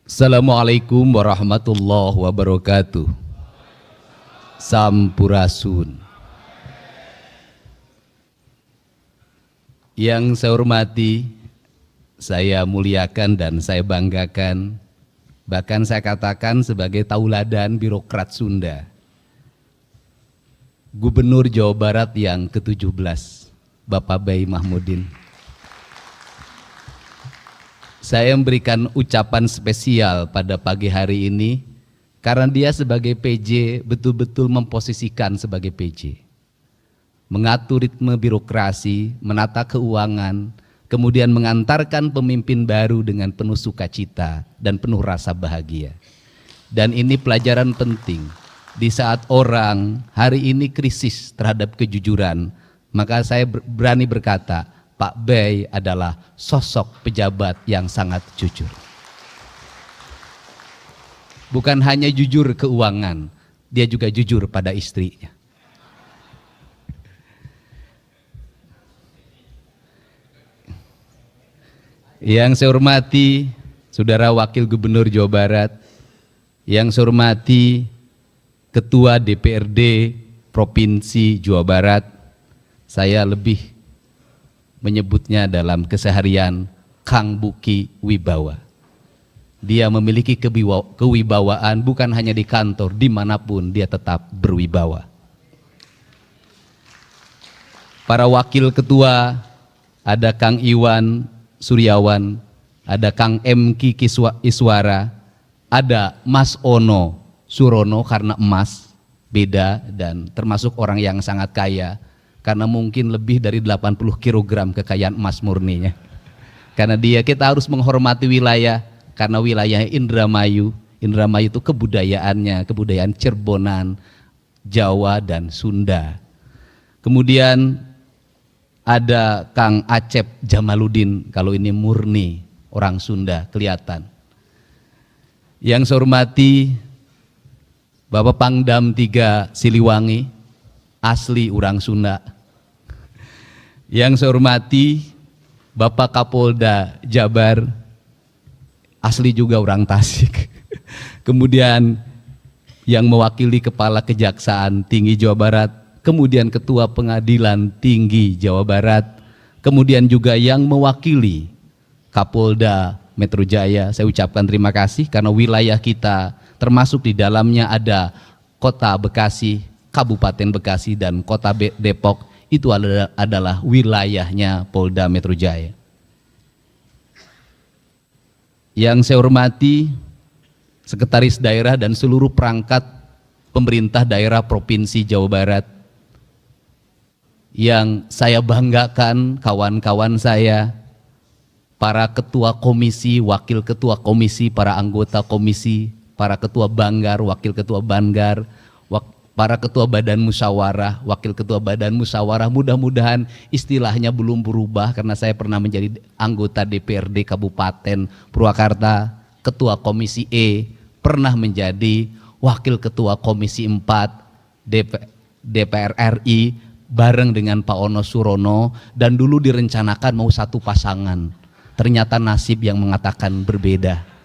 Assalamualaikum warahmatullahi wabarakatuh. Sampurasun. Yang saya hormati, saya muliakan dan saya banggakan, bahkan saya katakan sebagai tauladan birokrat Sunda, Gubernur Jawa Barat yang ke-17, Bapak Bay Mahmudin. Saya memberikan ucapan spesial pada pagi hari ini karena dia sebagai PJ betul-betul memposisikan sebagai PJ. Mengatur ritme birokrasi, menata keuangan, kemudian mengantarkan pemimpin baru dengan penuh sukacita dan penuh rasa bahagia. Dan ini pelajaran penting di saat orang hari ini krisis terhadap kejujuran, maka saya berani berkata, Pak Bay adalah sosok pejabat yang sangat jujur. Bukan hanya jujur keuangan, dia juga jujur pada istrinya. Yang saya hormati Saudara Wakil Gubernur Jawa Barat, yang saya hormati Ketua DPRD Provinsi Jawa Barat, saya lebih menyebutnya dalam keseharian Kang Buki Wibawa. Dia memiliki kewibawaan bukan hanya di kantor, dimanapun dia tetap berwibawa. Para wakil ketua, ada Kang Iwan Suryawan, ada Kang Emki Iswara, ada Mas Ono Surono karena emas, beda dan termasuk orang yang sangat kaya. Karena mungkin lebih dari 80 kg kekayaan emas murninya. Karena kita harus menghormati wilayah, karena wilayahnya Indramayu. Indramayu itu kebudayaannya, kebudayaan Cirebonan, Jawa dan Sunda. Kemudian ada Kang Acep Jamaludin, kalau ini murni orang Sunda kelihatan. Yang saya hormati Bapak Pangdam 3 Siliwangi, asli orang Sunda. Yang saya hormati Bapak Kapolda Jabar, asli juga orang Tasik. Kemudian yang mewakili Kepala Kejaksaan Tinggi Jawa Barat, kemudian Ketua Pengadilan Tinggi Jawa Barat, kemudian juga yang mewakili Kapolda Metro Jaya. Saya ucapkan terima kasih karena wilayah kita termasuk di dalamnya ada Kota Bekasi, Kabupaten Bekasi dan Kota Depok. Itu adalah wilayahnya Polda Metro Jaya. Yang saya hormati Sekretaris Daerah dan seluruh perangkat pemerintah daerah Provinsi Jawa Barat. Yang saya banggakan kawan-kawan saya, para ketua komisi, wakil ketua komisi, para anggota komisi, para ketua Banggar, wakil ketua Banggar, para ketua badan musyawarah, wakil ketua badan musyawarah, mudah-mudahan istilahnya belum berubah karena saya pernah menjadi anggota DPRD Kabupaten Purwakarta, ketua komisi E, pernah menjadi wakil ketua komisi 4 DPR RI bareng dengan Pak Ono Surono, dan dulu direncanakan mau satu pasangan, ternyata nasib yang mengatakan berbeda.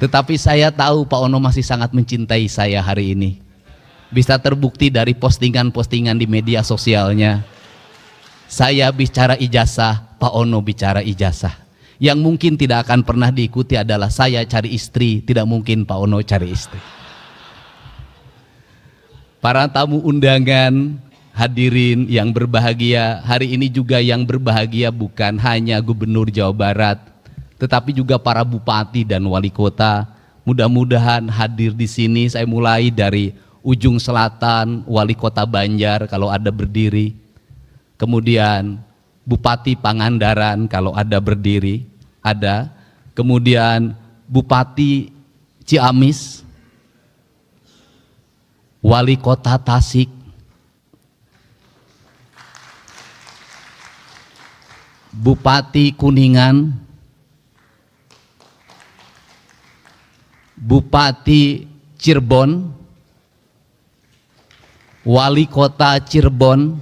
Tetapi saya tahu Pak Ono masih sangat mencintai saya hari ini. Bisa terbukti dari postingan-postingan di media sosialnya. Saya bicara ijazah, Pak Ono bicara ijazah. Yang mungkin tidak akan pernah diikuti adalah saya cari istri, tidak mungkin Pak Ono cari istri. Para tamu undangan, hadirin yang berbahagia, hari ini juga yang berbahagia bukan hanya Gubernur Jawa Barat, tetapi juga para bupati dan wali kota. Mudah-mudahan hadir di sini. Saya mulai dari ujung selatan, wali kota Banjar kalau ada berdiri. Kemudian Bupati Pangandaran kalau ada berdiri, ada. Kemudian Bupati Ciamis, wali kota Tasik, Bupati Kuningan, Bupati Cirebon, Wali Kota Cirebon,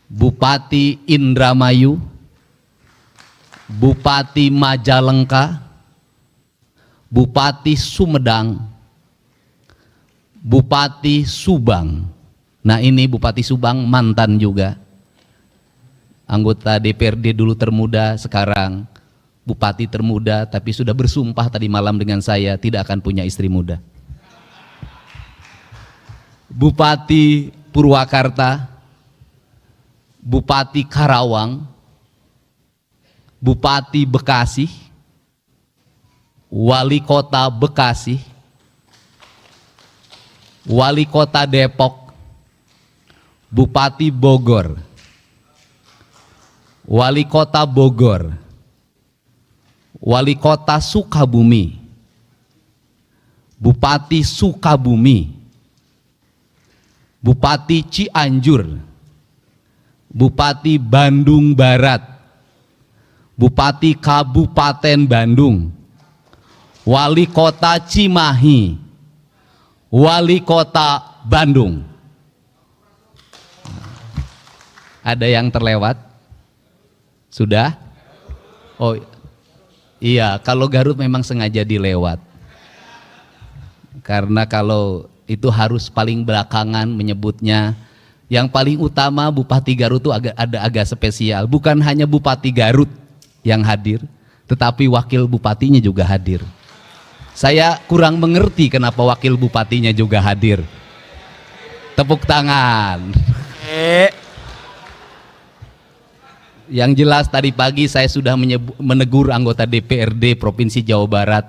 Bupati Indramayu, Bupati Majalengka, Bupati Sumedang, Bupati Subang. Nah ini Bupati Subang mantan juga, anggota DPRD dulu termuda, sekarang Bupati termuda, tapi sudah bersumpah tadi malam dengan saya tidak akan punya istri muda. Bupati Purwakarta, Bupati Karawang, Bupati Bekasi, Wali Kota Bekasi, Wali Kota Depok, Bupati Bogor, Wali Kota Bogor, Wali Kota Sukabumi, Bupati Sukabumi, Bupati Cianjur, Bupati Bandung Barat, Bupati Kabupaten Bandung, Wali Kota Cimahi, Wali Kota Bandung. Ada yang terlewat? Sudah? Oh iya, kalau Garut memang sengaja dilewat. Karena kalau itu harus paling belakangan menyebutnya. Yang paling utama Bupati Garut itu agak spesial. Bukan hanya Bupati Garut yang hadir, tetapi wakil bupatinya juga hadir. Saya kurang mengerti kenapa wakil bupatinya juga hadir. Tepuk tangan. Yang jelas tadi pagi saya sudah menegur anggota DPRD Provinsi Jawa Barat,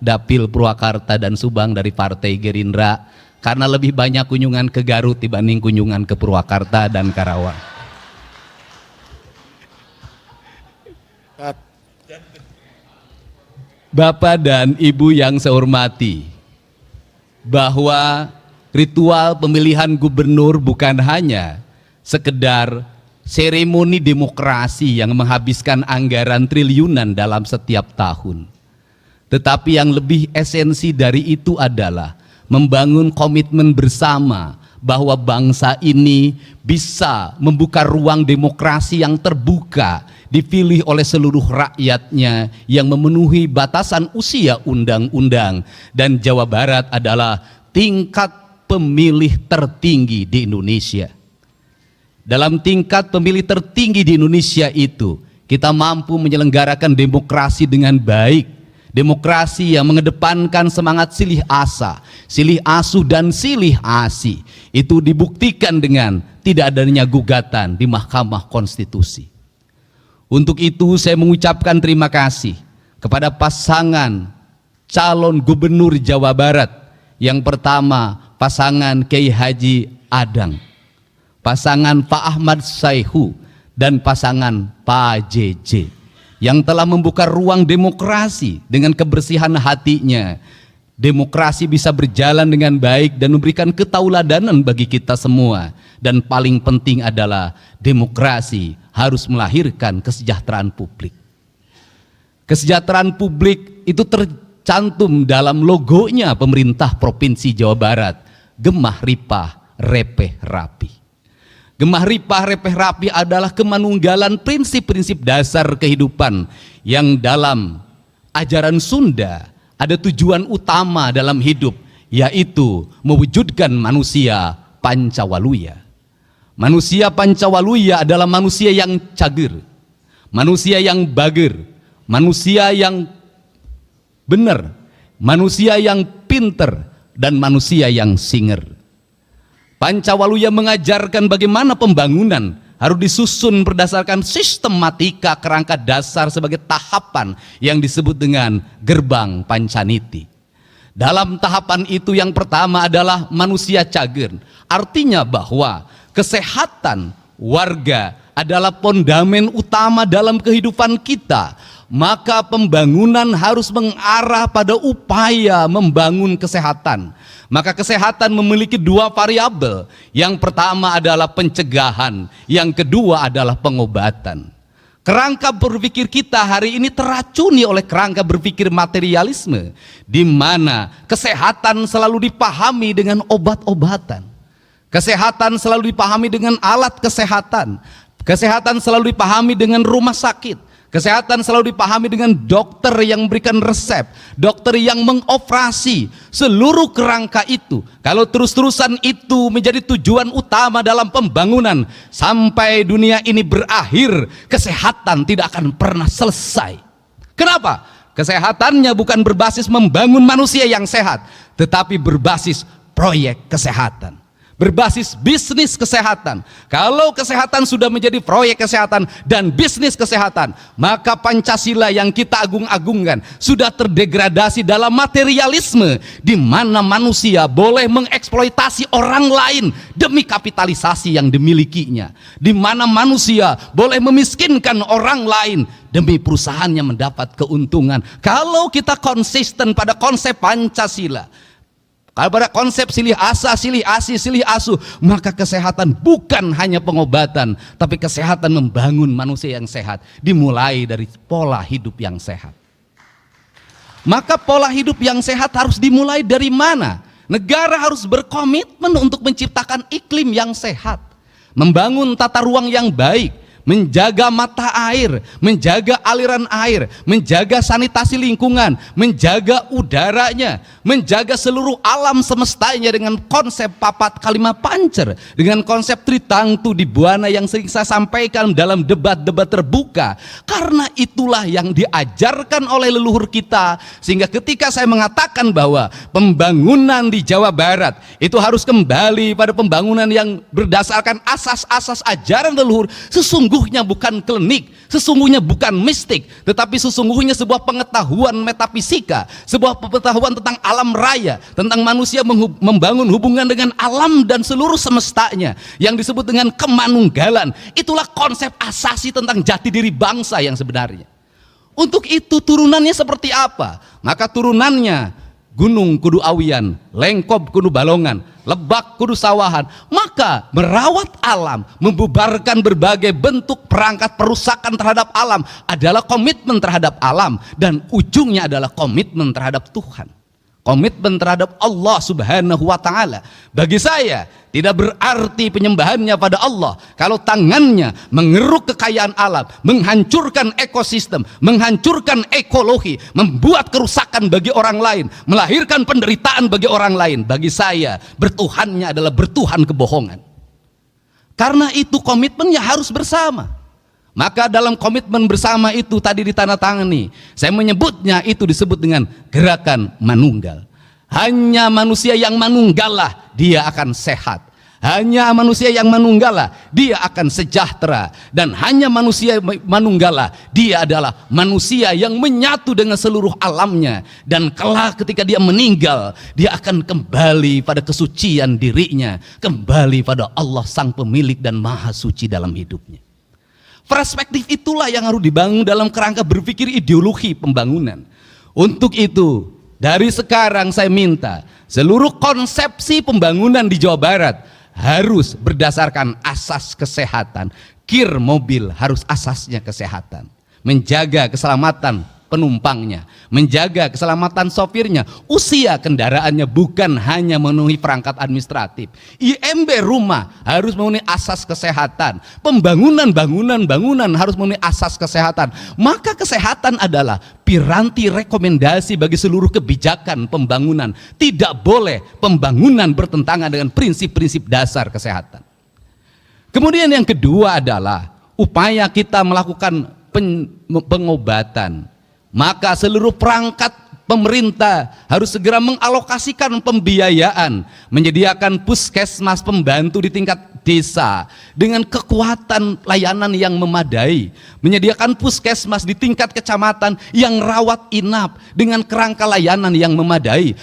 Dapil Purwakarta dan Subang dari Partai Gerindra, karena lebih banyak kunjungan ke Garut dibanding kunjungan ke Purwakarta dan Karawang. Bapak dan Ibu yang saya hormati, bahwa ritual pemilihan gubernur bukan hanya sekedar seremoni demokrasi yang menghabiskan anggaran triliunan dalam setiap tahun. Tetapi yang lebih esensi dari itu adalah membangun komitmen bersama bahwa bangsa ini bisa membuka ruang demokrasi yang terbuka, dipilih oleh seluruh rakyatnya yang memenuhi batasan usia undang-undang. Dan Jawa Barat adalah tingkat pemilih tertinggi di Indonesia. Dalam tingkat pemilih tertinggi di Indonesia itu, kita mampu menyelenggarakan demokrasi dengan baik. Demokrasi yang mengedepankan semangat silih asa, silih asuh dan silih asi. Itu dibuktikan dengan tidak adanya gugatan di Mahkamah Konstitusi. Untuk itu saya mengucapkan terima kasih kepada pasangan calon gubernur Jawa Barat. Yang pertama pasangan Kiai Haji Adang, pasangan Pak Ahmad Saihu, dan pasangan Pak JJ, yang telah membuka ruang demokrasi dengan kebersihan hatinya. Demokrasi bisa berjalan dengan baik dan memberikan ketauladanan bagi kita semua. Dan paling penting adalah demokrasi harus melahirkan kesejahteraan publik. Kesejahteraan publik itu tercantum dalam logonya pemerintah Provinsi Jawa Barat, Gemah Ripah Repeh Rapi. Gemah Ripah Repeh Rapi adalah kemanunggalan prinsip-prinsip dasar kehidupan yang dalam ajaran Sunda ada tujuan utama dalam hidup, yaitu mewujudkan manusia Pancawaluya. Manusia Pancawaluya adalah manusia yang cager, manusia yang bager, manusia yang benar, manusia yang pinter, dan manusia yang singer. Pancawaluya mengajarkan bagaimana pembangunan harus disusun berdasarkan sistematika kerangka dasar sebagai tahapan yang disebut dengan gerbang Pancaniti. Dalam tahapan itu yang pertama adalah manusia cager. Artinya bahwa kesehatan warga adalah fondamen utama dalam kehidupan kita. Maka pembangunan harus mengarah pada upaya membangun kesehatan. Maka kesehatan memiliki dua variabel. Yang pertama adalah pencegahan, yang kedua adalah pengobatan. Kerangka berpikir kita hari ini teracuni oleh kerangka berpikir materialisme, di mana kesehatan selalu dipahami dengan obat-obatan. Kesehatan selalu dipahami dengan alat kesehatan. Kesehatan selalu dipahami dengan rumah sakit. Kesehatan selalu dipahami dengan dokter yang memberikan resep, dokter yang mengoperasi seluruh kerangka itu. Kalau terus-terusan itu menjadi tujuan utama dalam pembangunan sampai dunia ini berakhir, kesehatan tidak akan pernah selesai. Kenapa? Kesehatannya bukan berbasis membangun manusia yang sehat, tetapi berbasis proyek kesehatan, berbasis bisnis kesehatan. Kalau kesehatan sudah menjadi proyek kesehatan dan bisnis kesehatan, maka Pancasila yang kita agung-agungkan sudah terdegradasi dalam materialisme, di mana manusia boleh mengeksploitasi orang lain demi kapitalisasi yang dimilikinya, di mana manusia boleh memiskinkan orang lain demi perusahaannya mendapat keuntungan. Kalau kita konsisten pada konsep Pancasila, kalau pada konsep silih asa, silih asi, silih asuh, maka kesehatan bukan hanya pengobatan, tapi kesehatan membangun manusia yang sehat, dimulai dari pola hidup yang sehat. Maka pola hidup yang sehat harus dimulai dari mana? Negara harus berkomitmen untuk menciptakan iklim yang sehat, membangun tata ruang yang baik, menjaga mata air, menjaga aliran air, menjaga sanitasi lingkungan, menjaga udaranya, menjaga seluruh alam semestanya dengan konsep papat kalima pancer, dengan konsep tritangtu di buana yang sering saya sampaikan dalam debat-debat terbuka. Karena itulah yang diajarkan oleh leluhur kita, sehingga ketika saya mengatakan bahwa pembangunan di Jawa Barat itu harus kembali pada pembangunan yang berdasarkan asas-asas ajaran leluhur, sesungguhnya bukan klinik, sesungguhnya bukan mistik, tetapi sesungguhnya sebuah pengetahuan metafisika, sebuah pengetahuan tentang alam raya, tentang manusia membangun hubungan dengan alam dan seluruh semestanya, yang disebut dengan kemanunggalan. Itulah konsep asasi tentang jati diri bangsa yang sebenarnya. Untuk itu turunannya seperti apa? Maka turunannya gunung kudu awian, lengkop kudu balongan, lebak kudu sawahan. Maka merawat alam, membubarkan berbagai bentuk perangkat perusakan terhadap alam adalah komitmen terhadap alam, dan ujungnya adalah komitmen terhadap Tuhan, komitmen terhadap Allah Subhanahu wa Ta'ala. Bagi saya tidak berarti penyembahannya pada Allah kalau tangannya mengeruk kekayaan alam, menghancurkan ekosistem, menghancurkan ekologi, membuat kerusakan bagi orang lain, melahirkan penderitaan bagi orang lain. Bagi saya bertuhannya adalah bertuhan kebohongan. Karena itu komitmennya harus bersama. Maka dalam komitmen bersama itu tadi ditandatangani, saya menyebutnya itu disebut dengan gerakan manunggal. Hanya manusia yang manunggalah dia akan sehat. Hanya manusia yang manunggalah dia akan sejahtera. Dan hanya manusia manunggalah dia adalah manusia yang menyatu dengan seluruh alamnya. Dan kelak ketika dia meninggal, dia akan kembali pada kesucian dirinya, kembali pada Allah sang pemilik dan maha suci dalam hidupnya. Perspektif itulah yang harus dibangun dalam kerangka berpikir ideologi pembangunan. Untuk itu, dari sekarang saya minta seluruh konsepsi pembangunan di Jawa Barat harus berdasarkan asas kesehatan. Kir mobil harus asasnya kesehatan. Menjaga keselamatan penumpangnya, menjaga keselamatan sopirnya, usia kendaraannya bukan hanya memenuhi perangkat administratif. IMB rumah harus memenuhi asas kesehatan. Pembangunan bangunan harus memenuhi asas kesehatan. Maka kesehatan adalah piranti rekomendasi bagi seluruh kebijakan pembangunan. Tidak boleh pembangunan bertentangan dengan prinsip-prinsip dasar kesehatan. Kemudian yang kedua adalah upaya kita melakukan pengobatan. Maka seluruh perangkat pemerintah harus segera mengalokasikan pembiayaan, menyediakan puskesmas pembantu di tingkat desa dengan kekuatan layanan yang memadai, menyediakan puskesmas di tingkat kecamatan yang rawat inap dengan kerangka layanan yang memadai,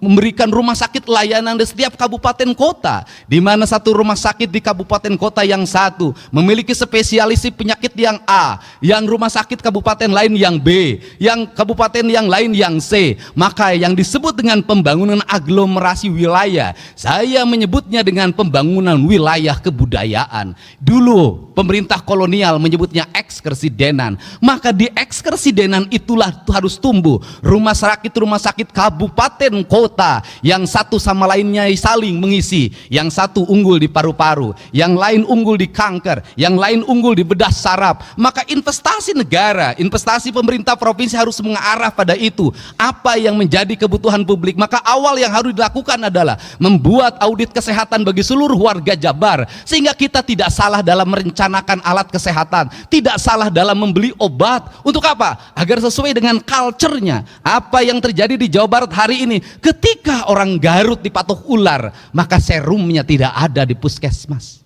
memberikan rumah sakit layanan di setiap kabupaten kota, di mana satu rumah sakit di kabupaten kota yang satu memiliki spesialis penyakit yang A, yang rumah sakit kabupaten lain yang B, yang kabupaten yang lain yang C. Maka yang disebut dengan pembangunan aglomerasi wilayah, saya menyebutnya dengan pembangunan wilayah kebudayaan. Dulu pemerintah kolonial menyebutnya ekskresidenan. Maka di ekskresidenan itulah harus tumbuh rumah sakit kabupaten kota yang satu sama lainnya saling mengisi. Yang satu unggul di paru-paru, yang lain unggul di kanker, yang lain unggul di bedah saraf. Maka investasi negara, investasi pemerintah provinsi harus mengarah pada itu. Apa yang menjadi kebutuhan publik? Maka awal yang harus dilakukan adalah membuat audit kesehatan bagi seluruh warga Jabar, sehingga kita tidak salah dalam merencanakan alat kesehatan, tidak salah dalam membeli obat. Untuk apa? Agar sesuai dengan culture-nya. Apa yang terjadi di Jawa Barat hari ini, ketika orang Garut dipatok ular, maka serumnya tidak ada di puskesmas.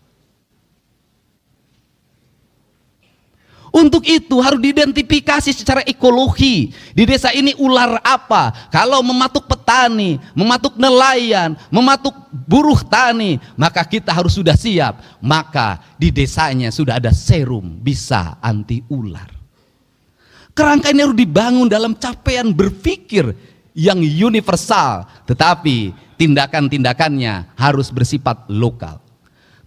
Untuk itu harus diidentifikasi secara ekologi. Di desa ini ular apa? Kalau mematuk petani, mematuk nelayan, mematuk buruh tani, maka kita harus sudah siap. Maka di desanya sudah ada serum bisa anti ular. Kerangka ini harus dibangun dalam capaian berpikir yang universal, tetapi tindakan-tindakannya harus bersifat lokal.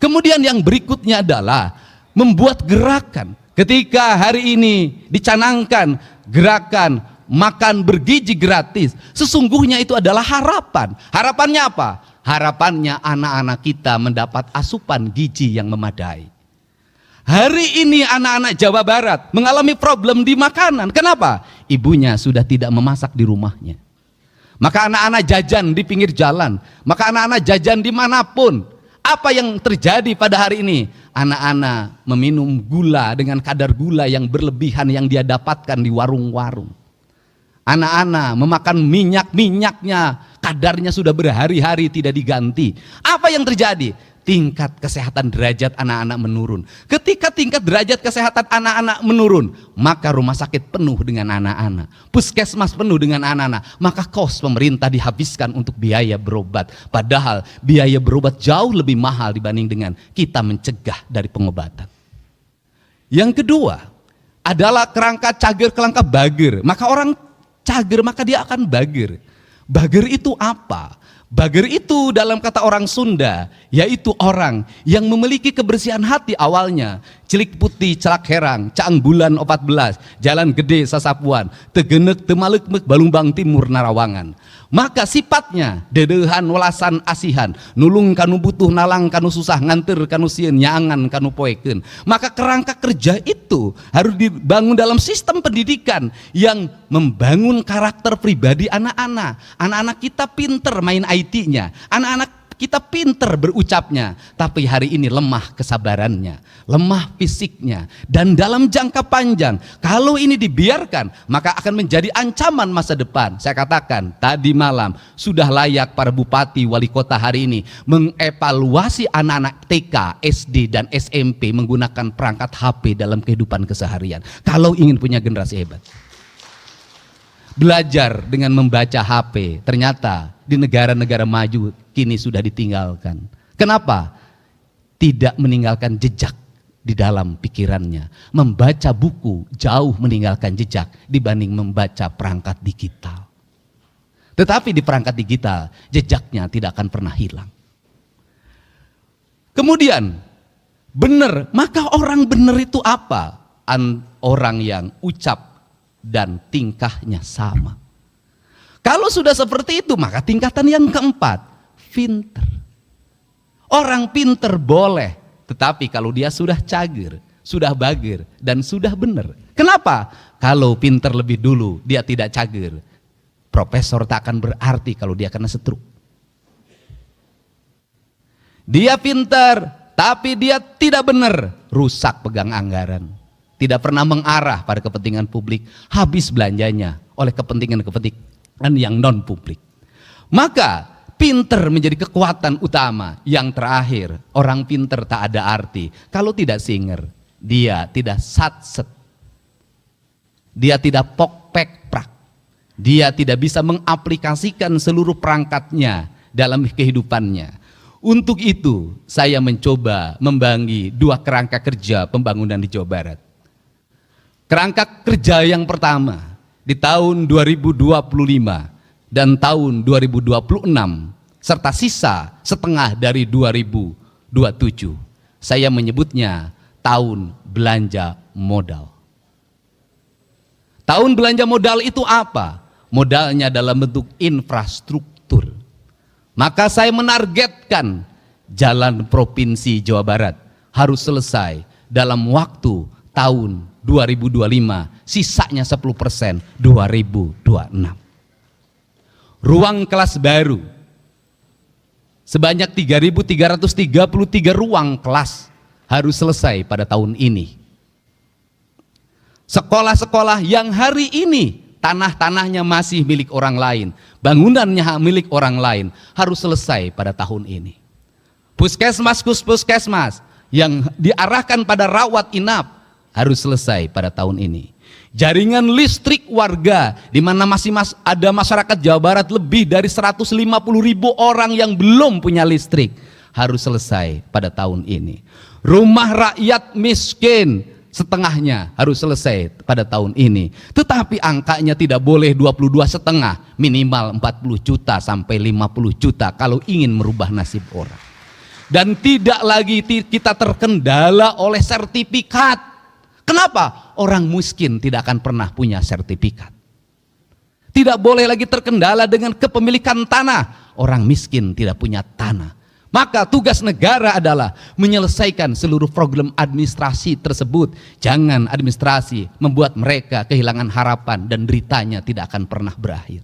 Kemudian yang berikutnya adalah membuat gerakan. Ketika hari ini dicanangkan gerakan makan bergizi gratis, sesungguhnya itu adalah harapan. Harapannya apa? Harapannya anak-anak kita mendapat asupan gizi yang memadai. Hari ini anak-anak Jawa Barat mengalami problem di makanan. Kenapa? Ibunya sudah tidak memasak di rumahnya. Maka anak-anak jajan di pinggir jalan. Maka anak-anak jajan dimanapun. Apa yang terjadi pada hari ini? Anak-anak meminum gula dengan kadar gula yang berlebihan yang dia dapatkan di warung-warung. Anak-anak memakan minyaknya, kadarnya sudah berhari-hari tidak diganti. Apa yang terjadi? Tingkat kesehatan derajat anak-anak menurun. Ketika tingkat derajat kesehatan anak-anak menurun, maka rumah sakit penuh dengan anak-anak, puskesmas penuh dengan anak-anak, maka kos pemerintah dihabiskan untuk biaya berobat. Padahal biaya berobat jauh lebih mahal dibanding dengan kita mencegah dari pengobatan. Yang kedua adalah kerangka cager kerangka bager. Maka orang cager maka dia akan bager. Bager itu apa? Bager itu dalam kata orang Sunda, yaitu orang yang memiliki kebersihan hati awalnya. Cilik putih celak herang, caang bulan 14, jalan gede sasapuan, tegenek temalek mek balumbang timur narawangan. Maka sifatnya dedehan welasan asihan, nulung kanu butuh nalang kanu susah nganter kanu sieun nyaangan kanu poekeun. Maka kerangka kerja itu harus dibangun dalam sistem pendidikan yang membangun karakter pribadi anak-anak. Anak-anak kita pinter main IT-nya, anak-anak kita pinter berucapnya, tapi hari ini lemah kesabarannya, lemah fisiknya, dan dalam jangka panjang kalau ini dibiarkan maka akan menjadi ancaman masa depan. Saya katakan tadi malam sudah layak para bupati wali kota hari ini mengevaluasi anak-anak TK, SD dan SMP menggunakan perangkat HP dalam kehidupan keseharian kalau ingin punya generasi hebat. Belajar dengan membaca HP, ternyata di negara-negara maju kini sudah ditinggalkan. Kenapa? Tidak meninggalkan jejak di dalam pikirannya. Membaca buku jauh meninggalkan jejak dibanding membaca perangkat digital. Tetapi di perangkat digital jejaknya tidak akan pernah hilang. Kemudian benar, maka orang benar itu apa? Orang yang ucap dan tingkahnya sama. Kalau sudah seperti itu, maka tingkatan yang keempat, pinter. Orang pinter boleh, tetapi kalau dia sudah cager, sudah bager, dan sudah benar. Kenapa? Kalau pinter lebih dulu, dia tidak cager. Profesor tak akan berarti kalau dia kena stroke. Dia pinter, tapi dia tidak benar, rusak pegang anggaran. Tidak pernah mengarah pada kepentingan publik, habis belanjanya oleh kepentingan yang non publik. Maka pinter menjadi kekuatan utama. Yang terakhir, orang pinter tak ada arti kalau tidak singer. Dia tidak satset, dia tidak pok-pek-prak, dia tidak bisa mengaplikasikan seluruh perangkatnya dalam kehidupannya. Untuk itu saya mencoba membagi dua kerangka kerja pembangunan di Jawa Barat. Kerangka kerja yang pertama di tahun 2025 dan tahun 2026 serta sisa setengah dari 2027. Saya menyebutnya tahun belanja modal. Tahun belanja modal itu apa? Modalnya dalam bentuk infrastruktur. Maka saya menargetkan jalan Provinsi Jawa Barat harus selesai dalam waktu tahun 2025, sisanya 10% 2026. Ruang kelas baru sebanyak 3.333 ruang kelas harus selesai pada tahun ini. Sekolah-sekolah yang hari ini tanah-tanahnya masih milik orang lain, bangunannya milik orang lain, harus selesai pada tahun ini. Puskesmas yang diarahkan pada rawat inap harus selesai pada tahun ini. Jaringan listrik warga, di mana masih ada masyarakat Jawa Barat lebih dari 150.000 orang yang belum punya listrik, harus selesai pada tahun ini. Rumah rakyat miskin setengahnya harus selesai pada tahun ini. Tetapi angkanya tidak boleh 22,5, minimal 40 juta sampai 50 juta kalau ingin merubah nasib orang. Dan tidak lagi kita terkendala oleh sertifikat. Kenapa? Orang miskin tidak akan pernah punya sertifikat. Tidak boleh lagi terkendala dengan kepemilikan tanah. Orang miskin tidak punya tanah. Maka tugas negara adalah menyelesaikan seluruh program administrasi tersebut. Jangan administrasi membuat mereka kehilangan harapan dan deritanya tidak akan pernah berakhir.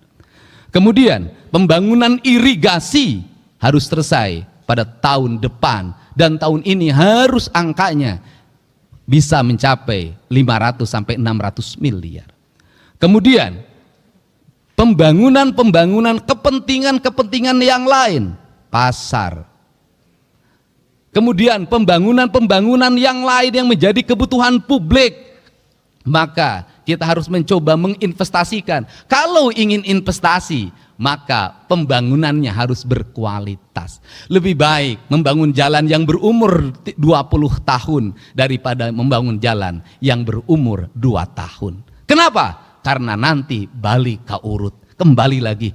Kemudian pembangunan irigasi harus selesai pada tahun depan, dan tahun ini harus angkanya bisa mencapai 500 sampai 600 miliar. Kemudian pembangunan kepentingan yang lain, pasar. Kemudian pembangunan yang lain yang menjadi kebutuhan publik. Maka kita harus mencoba menginvestasikan. Kalau ingin investasi, maka pembangunannya harus berkualitas. Lebih baik membangun jalan yang berumur 20 tahun daripada membangun jalan yang berumur 2 tahun. Kenapa? Karena nanti balik ke urut. Kembali lagi,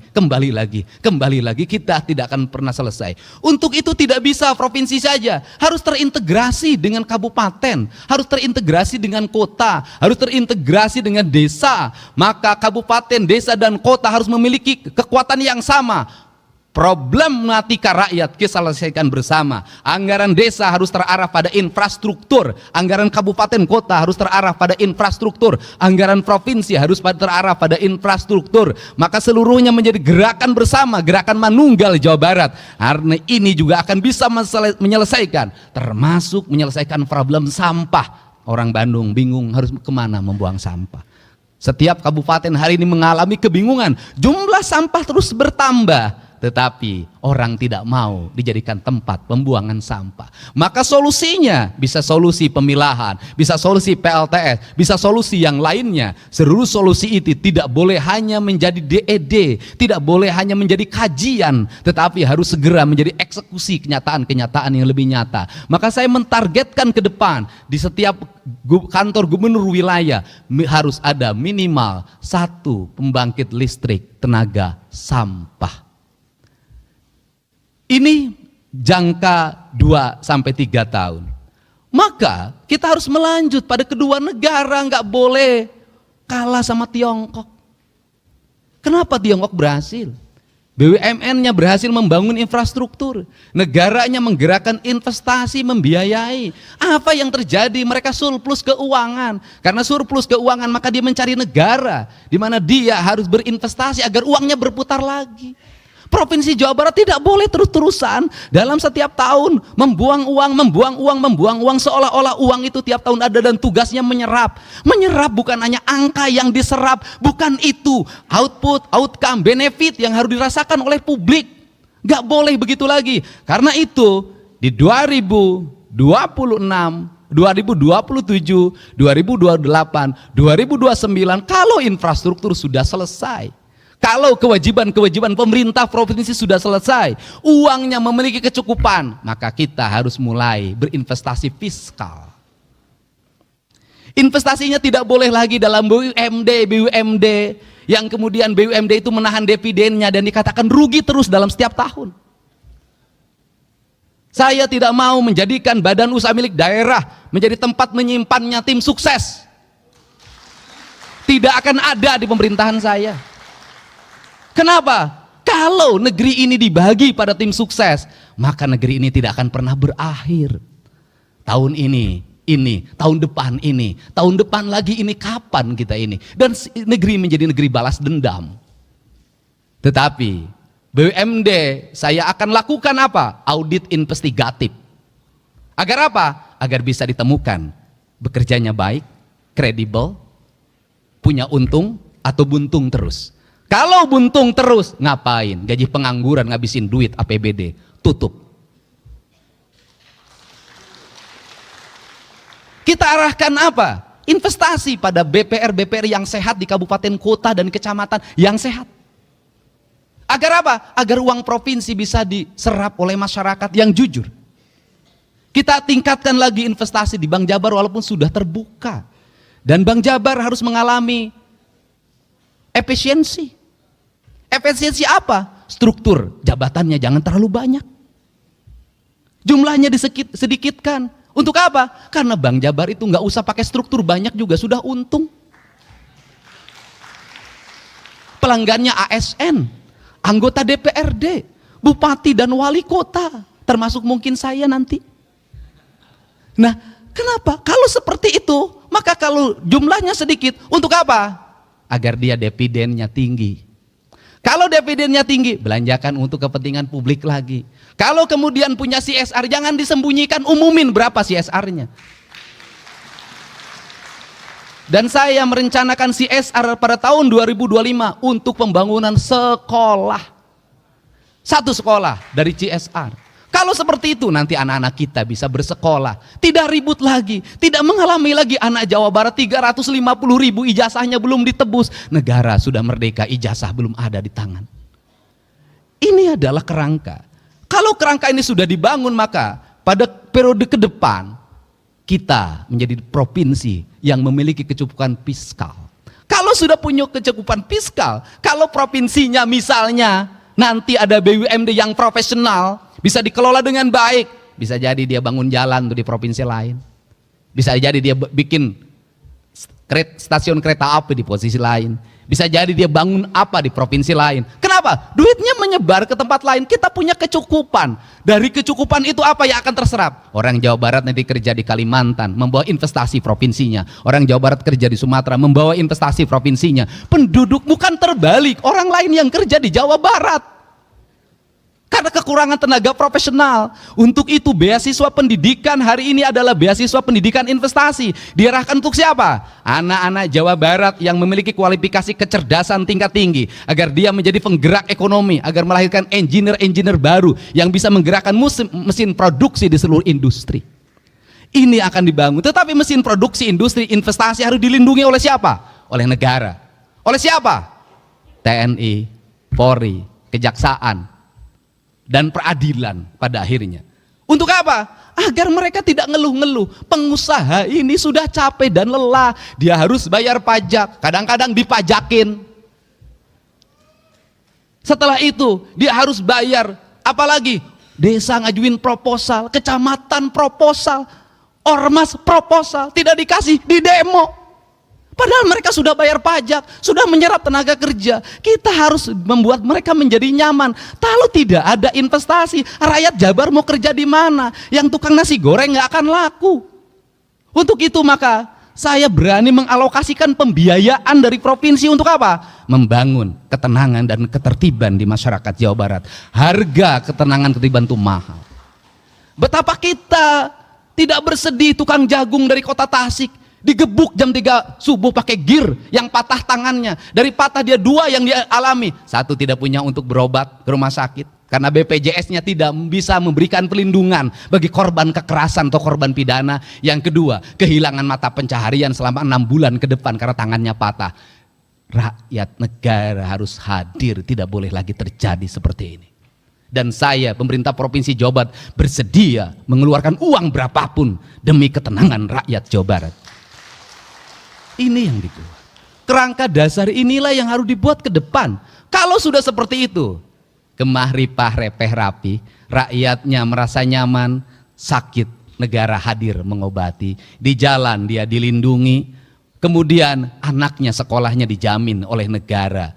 kita tidak akan pernah selesai. Untuk itu tidak bisa provinsi saja, harus terintegrasi dengan kabupaten, harus terintegrasi dengan kota, harus terintegrasi dengan desa. Maka kabupaten, desa, dan kota harus memiliki kekuatan yang sama. Problematika rakyat kita selesaikan bersama. Anggaran desa harus terarah pada infrastruktur, anggaran kabupaten kota harus terarah pada infrastruktur, anggaran provinsi harus terarah pada infrastruktur. Maka seluruhnya menjadi gerakan bersama, gerakan manunggal Jawa Barat. Karena ini juga akan bisa menyelesaikan, termasuk menyelesaikan problem sampah. Orang Bandung bingung harus kemana membuang sampah. Setiap kabupaten hari ini mengalami kebingungan, jumlah sampah terus bertambah. Tetapi orang tidak mau dijadikan tempat pembuangan sampah. Maka solusinya bisa solusi pemilahan, bisa solusi PLTS, bisa solusi yang lainnya. Seluruh solusi itu tidak boleh hanya menjadi DED, tidak boleh hanya menjadi kajian, tetapi harus segera menjadi eksekusi kenyataan-kenyataan yang lebih nyata. Maka saya mentargetkan ke depan di setiap kantor gubernur wilayah harus ada minimal 1 pembangkit listrik tenaga sampah. Ini jangka 2 sampai 3 tahun. Maka kita harus melanjut pada kedua negara, nggak boleh kalah sama Tiongkok. Kenapa Tiongkok berhasil? BUMN-nya berhasil membangun infrastruktur, negaranya menggerakkan investasi, membiayai. Apa yang terjadi? Mereka surplus keuangan. Karena surplus keuangan maka dia mencari negara di mana dia harus berinvestasi agar uangnya berputar lagi. Provinsi Jawa Barat tidak boleh terus-terusan dalam setiap tahun membuang uang seolah-olah uang itu tiap tahun ada dan tugasnya menyerap. Menyerap bukan hanya angka yang diserap, bukan itu output, outcome, benefit yang harus dirasakan oleh publik. Gak boleh begitu lagi. Karena itu di 2026, 2027, 2028, 2029 kalau infrastruktur sudah selesai, kalau kewajiban-kewajiban pemerintah provinsi sudah selesai, uangnya memiliki kecukupan, maka kita harus mulai berinvestasi fiskal. Investasinya tidak boleh lagi dalam BUMD yang kemudian BUMD itu menahan dividennya dan dikatakan rugi terus dalam setiap tahun. Saya tidak mau menjadikan badan usaha milik daerah menjadi tempat menyimpannya tim sukses. Tidak akan ada di pemerintahan saya. Kenapa? Kalau negeri ini dibagi pada tim sukses, maka negeri ini tidak akan pernah berakhir. Tahun ini, tahun depan lagi ini, kapan kita ini? Dan negeri menjadi negeri balas dendam. Tetapi BUMD saya akan lakukan apa? Audit investigatif. Agar apa? Agar bisa ditemukan bekerjanya baik, kredibel, punya untung atau buntung terus. Kalau buntung terus, ngapain? Gaji pengangguran, ngabisin duit APBD, tutup. Kita arahkan apa? Investasi pada BPR yang sehat di kabupaten, kota, dan kecamatan yang sehat. Agar apa? Agar uang provinsi bisa diserap oleh masyarakat yang jujur. Kita tingkatkan lagi investasi di Bank Jabar walaupun sudah terbuka. Dan Bank Jabar harus mengalami efisiensi. Efisiensi apa? Struktur jabatannya jangan terlalu banyak. Jumlahnya sedikitkan. Untuk apa? Karena Bank Jabar itu nggak usah pakai struktur banyak juga sudah untung. Pelanggannya ASN, anggota DPRD, bupati dan wali kota, termasuk mungkin saya nanti. Nah, kenapa? Kalau seperti itu, maka kalau jumlahnya sedikit, untuk apa? Agar dia dividennya tinggi. Kalau dividennya tinggi, belanjakan untuk kepentingan publik lagi. Kalau kemudian punya CSR, jangan disembunyikan, umumin berapa CSR-nya. Dan saya merencanakan CSR pada tahun 2025 untuk pembangunan sekolah. Satu sekolah dari CSR. Kalau seperti itu nanti anak-anak kita bisa bersekolah, tidak ribut lagi, tidak mengalami lagi anak Jawa Barat 350.000 ijazahnya belum ditebus, negara sudah merdeka, ijazah belum ada di tangan. Ini adalah kerangka. Kalau kerangka ini sudah dibangun, maka pada periode ke depan kita menjadi provinsi yang memiliki kecukupan fiskal. Kalau sudah punya kecukupan fiskal, kalau provinsinya misalnya nanti ada BUMD yang profesional, bisa dikelola dengan baik, bisa jadi dia bangun jalan tuh di provinsi lain. Bisa jadi dia bikin stasiun kereta api di posisi lain. Bisa jadi dia bangun apa di provinsi lain. Kenapa? Duitnya menyebar ke tempat lain. Kita punya kecukupan. Dari kecukupan itu apa yang akan terserap? Orang Jawa Barat nanti kerja di Kalimantan, membawa investasi provinsinya. Orang Jawa Barat kerja di Sumatera, membawa investasi provinsinya. Penduduk bukan terbalik, orang lain yang kerja di Jawa Barat. Karena kekurangan tenaga profesional. Untuk itu beasiswa pendidikan hari ini adalah beasiswa pendidikan investasi. Diarahkan untuk siapa? Anak-anak Jawa Barat yang memiliki kualifikasi kecerdasan tingkat tinggi. Agar dia menjadi penggerak ekonomi. Agar melahirkan engineer-engineer baru yang bisa menggerakkan mesin produksi di seluruh industri. Ini akan dibangun. Tetapi mesin produksi, industri, investasi harus dilindungi oleh siapa? Oleh negara. Oleh siapa? TNI, Polri, Kejaksaan, dan peradilan pada akhirnya. Untuk apa? Agar mereka tidak ngeluh-ngeluh. Pengusaha ini sudah capek dan lelah. Dia harus bayar pajak. Kadang-kadang dipajakin. Setelah itu dia harus bayar. Apalagi desa ngajuin proposal, kecamatan proposal, ormas proposal, tidak dikasih, di demo. Padahal mereka sudah bayar pajak, sudah menyerap tenaga kerja. Kita harus membuat mereka menjadi nyaman. Kalau tidak ada investasi, rakyat Jabar mau kerja di mana? Yang tukang nasi goreng nggak akan laku. Untuk itu maka saya berani mengalokasikan pembiayaan dari provinsi untuk apa? Membangun ketenangan dan ketertiban di masyarakat Jawa Barat. Harga ketenangan ketertiban itu mahal. Betapa kita tidak bersedih tukang jagung dari kota Tasik digebuk jam 3 subuh pakai gear yang patah tangannya. Dari patah dia 2 yang dia alami. 1 tidak punya untuk berobat ke rumah sakit karena BPJS-nya tidak bisa memberikan perlindungan bagi korban kekerasan atau korban pidana. Yang kedua, kehilangan mata pencaharian selama 6 bulan ke depan karena tangannya patah. Rakyat negara harus hadir, tidak boleh lagi terjadi seperti ini. Dan saya, pemerintah Provinsi Jawa Barat, bersedia mengeluarkan uang berapapun demi ketenangan rakyat Jawa Barat. Ini yang kerangka dasar inilah yang harus dibuat ke depan. Kalau sudah seperti itu, kemah ripah repeh rapi, rakyatnya merasa nyaman, sakit negara hadir mengobati, di jalan dia dilindungi, kemudian anaknya sekolahnya dijamin oleh negara,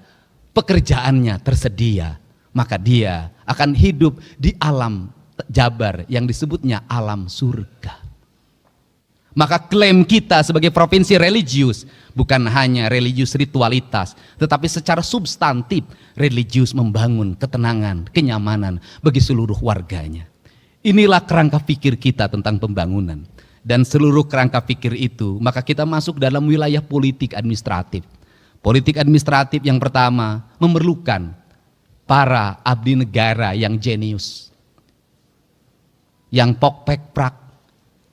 pekerjaannya tersedia, maka dia akan hidup di alam Jabar yang disebutnya alam surga. Maka klaim kita sebagai provinsi religius bukan hanya religius ritualitas, tetapi secara substantif religius membangun ketenangan, kenyamanan bagi seluruh warganya. Inilah kerangka pikir kita tentang pembangunan. Dan seluruh kerangka pikir itu, maka kita masuk dalam wilayah politik administratif. Politik administratif yang pertama memerlukan para abdi negara yang jenius, yang pok-pek-prak,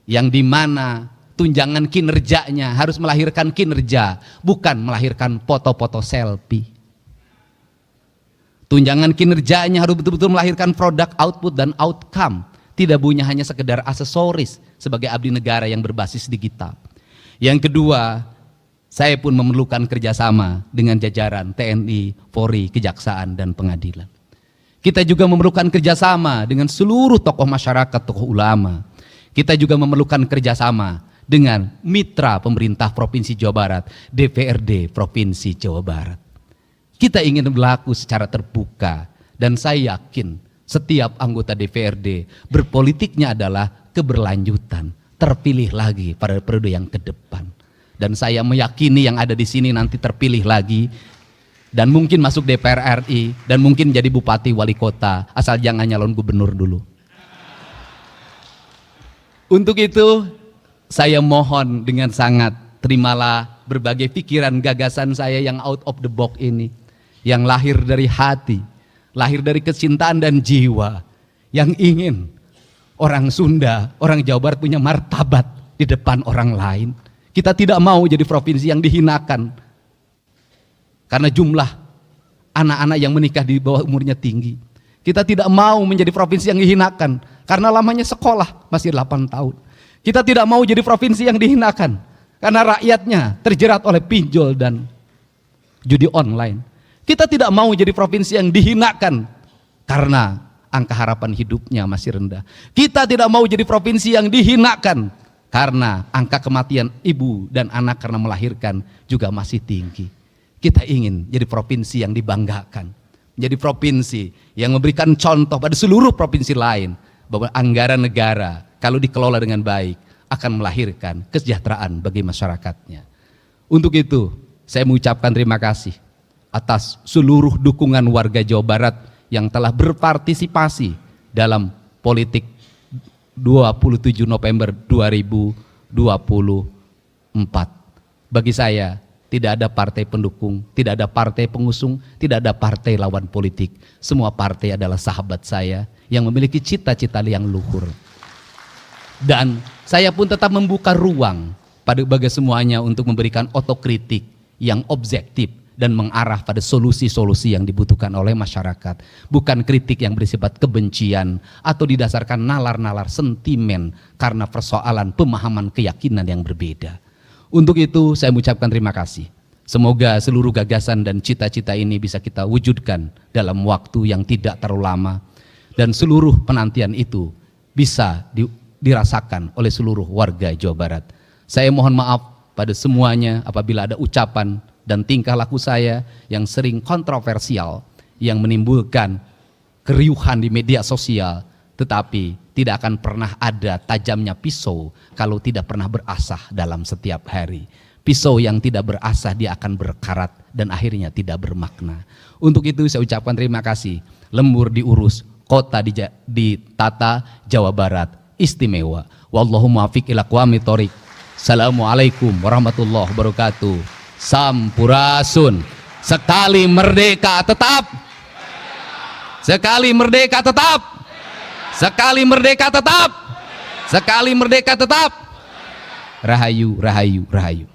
yang dimana tunjangan kinerjanya harus melahirkan kinerja, bukan melahirkan foto-foto selfie. Tunjangan kinerjanya harus betul-betul melahirkan produk, output, dan outcome. Tidak punya hanya sekedar aksesoris sebagai abdi negara yang berbasis digital. Yang kedua, saya pun memerlukan kerjasama dengan jajaran TNI, Polri, Kejaksaan, dan Pengadilan. Kita juga memerlukan kerjasama dengan seluruh tokoh masyarakat, tokoh ulama. Kita juga memerlukan kerjasama dengan mitra pemerintah Provinsi Jawa Barat, DPRD Provinsi Jawa Barat. Kita ingin berlaku secara terbuka, dan saya yakin setiap anggota DPRD berpolitiknya adalah keberlanjutan, terpilih lagi pada periode yang ke depan. Dan saya meyakini yang ada di sini nanti terpilih lagi, dan mungkin masuk DPR RI, dan mungkin jadi bupati wali kota, asal jangan nyalon gubernur dulu. Untuk itu, saya mohon dengan sangat, terimalah berbagai pikiran gagasan saya yang out of the box ini, yang lahir dari hati, lahir dari kecintaan dan jiwa, yang ingin orang Sunda, orang Jawa Barat punya martabat di depan orang lain. Kita tidak mau jadi provinsi yang dihinakan karena jumlah anak-anak yang menikah di bawah umurnya tinggi. Kita tidak mau menjadi provinsi yang dihinakan karena lamanya sekolah masih 8 tahun. Kita tidak mau jadi provinsi yang dihinakan karena rakyatnya terjerat oleh pinjol dan judi online. Kita tidak mau jadi provinsi yang dihinakan karena angka harapan hidupnya masih rendah. Kita tidak mau jadi provinsi yang dihinakan karena angka kematian ibu dan anak karena melahirkan juga masih tinggi. Kita ingin jadi provinsi yang dibanggakan, menjadi provinsi yang memberikan contoh pada seluruh provinsi lain bahwa anggaran negara kalau dikelola dengan baik akan melahirkan kesejahteraan bagi masyarakatnya. Untuk itu saya mengucapkan terima kasih atas seluruh dukungan warga Jawa Barat yang telah berpartisipasi dalam politik 27 November 2024. Bagi saya tidak ada partai pendukung, tidak ada partai pengusung, tidak ada partai lawan politik. Semua partai adalah sahabat saya yang memiliki cita-cita yang luhur. Dan saya pun tetap membuka ruang bagi semuanya untuk memberikan otokritik yang objektif dan mengarah pada solusi-solusi yang dibutuhkan oleh masyarakat. Bukan kritik yang bersifat kebencian atau didasarkan nalar-nalar sentimen karena persoalan pemahaman keyakinan yang berbeda. Untuk itu saya mengucapkan terima kasih. Semoga seluruh gagasan dan cita-cita ini bisa kita wujudkan dalam waktu yang tidak terlalu lama. Dan seluruh penantian itu bisa dirasakan oleh seluruh warga Jawa Barat. Saya mohon maaf pada semuanya apabila ada ucapan dan tingkah laku saya yang sering kontroversial, yang menimbulkan keriuhan di media sosial, tetapi tidak akan pernah ada tajamnya pisau kalau tidak pernah berasah dalam setiap hari. Pisau yang tidak berasah dia akan berkarat dan akhirnya tidak bermakna. Untuk itu saya ucapkan terima kasih. Lembur diurus, kota ditata, Jawa Barat istimewa. Wallahu muwaffiq ila aqwamit thoriq. Assalamualaikum warahmatullahi wabarakatuh. Sampurasun. Sekali merdeka tetap. Sekali merdeka tetap. Sekali merdeka tetap. Sekali merdeka tetap. Rahayu, rahayu, rahayu.